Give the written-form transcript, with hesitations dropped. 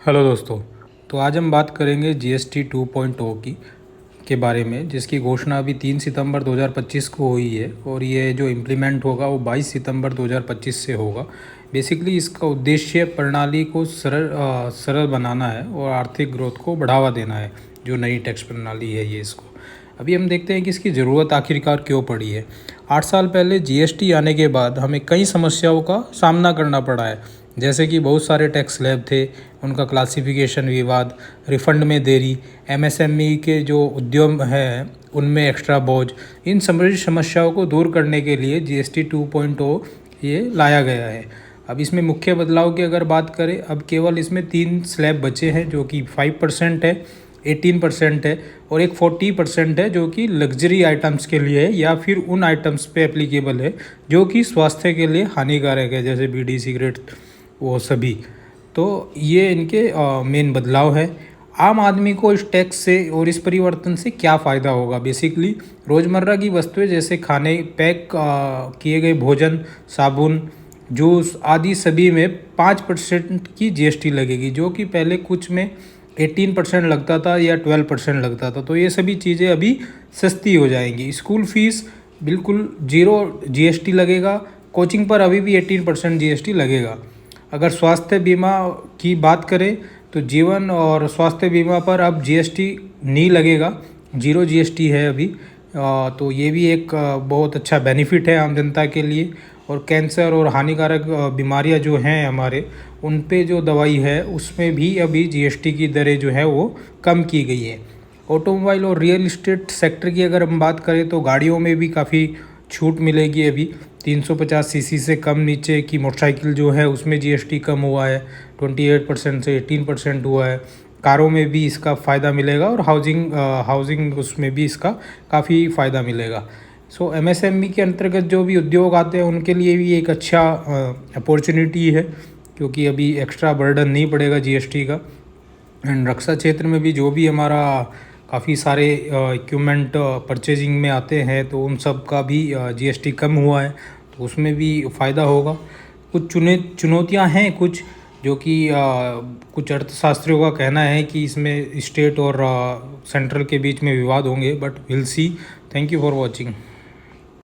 Hello दोस्तों। तो आज हम बात करेंगे जीएसटी 2.0 के बारे में, जिसकी घोषणा अभी 3 सितंबर 2025 को हुई है और ये जो इम्प्लीमेंट होगा वो 22 सितंबर 2025 से होगा। बेसिकली इसका उद्देश्य प्रणाली को सरल बनाना है और आर्थिक ग्रोथ को बढ़ावा देना है। जो नई टैक्स प्रणाली है ये इसको अभी हम देखते हैं कि इसकी ज़रूरत आखिरकार क्यों पड़ी है। 8 साल पहले जीएसटी आने के बाद हमें कई समस्याओं का सामना करना पड़ा है, जैसे कि बहुत सारे टैक्स स्लैब थे, उनका क्लासिफिकेशन विवाद, रिफंड में देरी, एमएसएमई के जो उद्यम हैं उनमें एक्स्ट्रा बोझ। इन सभी समस्याओं को दूर करने के लिए जीएसटी 2.0 ये लाया गया है। अब इसमें मुख्य बदलाव की अगर बात करें, अब केवल इसमें 3 स्लैब बचे हैं, जो कि 5% है, 18% है और एक 40% है, जो कि लग्जरी आइटम्स के लिए है या फिर उन आइटम्स पे एप्लीकेबल है जो कि स्वास्थ्य के लिए हानिकारक है, जैसे बीड़ी, सिगरेट, वो सभी। तो ये इनके मेन बदलाव है। आम आदमी को इस टैक्स से और इस परिवर्तन से क्या फ़ायदा होगा? बेसिकली रोज़मर्रा की वस्तुएं जैसे खाने, पैक किए गए भोजन, साबुन, जूस आदि सभी में 5% की जीएसटी लगेगी, जो कि पहले कुछ में 18% लगता था या 12% लगता था। तो ये सभी चीज़ें अभी सस्ती हो जाएंगी। स्कूल फीस बिल्कुल 0 जीएसटी लगेगा। कोचिंग पर अभी भी 18% जीएसटी लगेगा। अगर स्वास्थ्य बीमा की बात करें तो जीवन और स्वास्थ्य बीमा पर अब जीएसटी नहीं लगेगा, 0 जीएसटी है अभी। तो ये भी एक बहुत अच्छा बेनिफिट है आम जनता के लिए। और कैंसर और हानिकारक बीमारियां जो हैं हमारे, उन पे जो दवाई है उसमें भी अभी जीएसटी की दरें जो है वो कम की गई है। ऑटोमोबाइल और रियल इस्टेट सेक्टर की अगर हम बात करें तो गाड़ियों में भी काफ़ी छूट मिलेगी। अभी 350 सीसी से कम नीचे की मोटरसाइकिल जो है उसमें जीएसटी कम हुआ है, 28% से 18% हुआ है। कारों में भी इसका फ़ायदा मिलेगा और हाउसिंग उसमें भी इसका काफ़ी फ़ायदा मिलेगा। सो एमएसएमई के अंतर्गत जो भी उद्योग आते हैं उनके लिए भी एक अच्छा अपॉर्चुनिटी है, क्योंकि अभी एक्स्ट्रा बर्डन नहीं पड़ेगा जीएसटी का। एंड रक्षा क्षेत्र में भी जो भी हमारा काफ़ी सारे इक्विपमेंट परचेजिंग में आते हैं तो उन सब का भी जीएसटी कम हुआ है, तो उसमें भी फ़ायदा होगा। कुछ चुनौतियां हैं कुछ, जो कि कुछ अर्थशास्त्रियों का कहना है कि इसमें स्टेट और सेंट्रल के बीच में विवाद होंगे, but will see. Thank you for watching.